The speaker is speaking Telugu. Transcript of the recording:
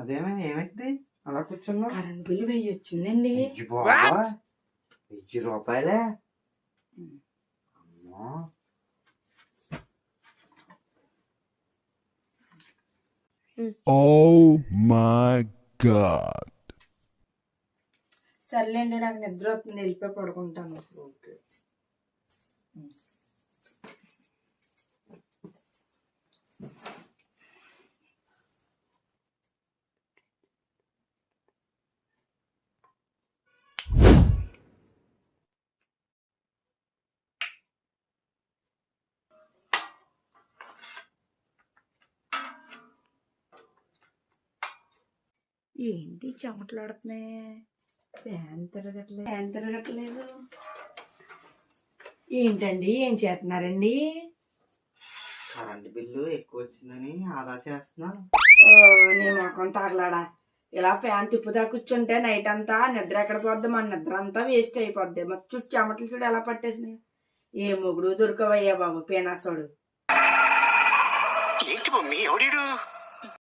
అదేమే ఏమైంది అలా కూర్చున్నావు? కరెంట్ బిల్లు 1000 వచ్చిందండి. 1000 రూపాయలే? అమ్మో. Oh my God. సర్లేండి, నాకు నిద్ర వస్తుంది, వెళ్ళిపోయి పడుకుంటాను. ఓకే. ఏంటి చెమటలాడుతున్నాయి? ఫ్యాన్ తిరగట్లేదు. ఏంటండి, ఏం చేస్తున్నారండి? కరెంట్ బిల్లు ఎక్కువ వచ్చిందని ఆదా చేస్తున్నా. నీ మొఖం తగలాడా, ఇలా ఫ్యాన్ తిప్పుదా కూర్చుంటే నైట్ అంతా నిద్ర ఎక్కడ పోద్ది? మన నిద్ర అంతా వేస్ట్ అయిపోద్ది. మొత్తం చుట్టూ చెమటలు చూడు ఎలా పట్టేసినాయి. ఏ మొగుడు దొరకవయ్యా బాబు, పేనాసోడు. ఏంటి మమ్మీ ఎవడు?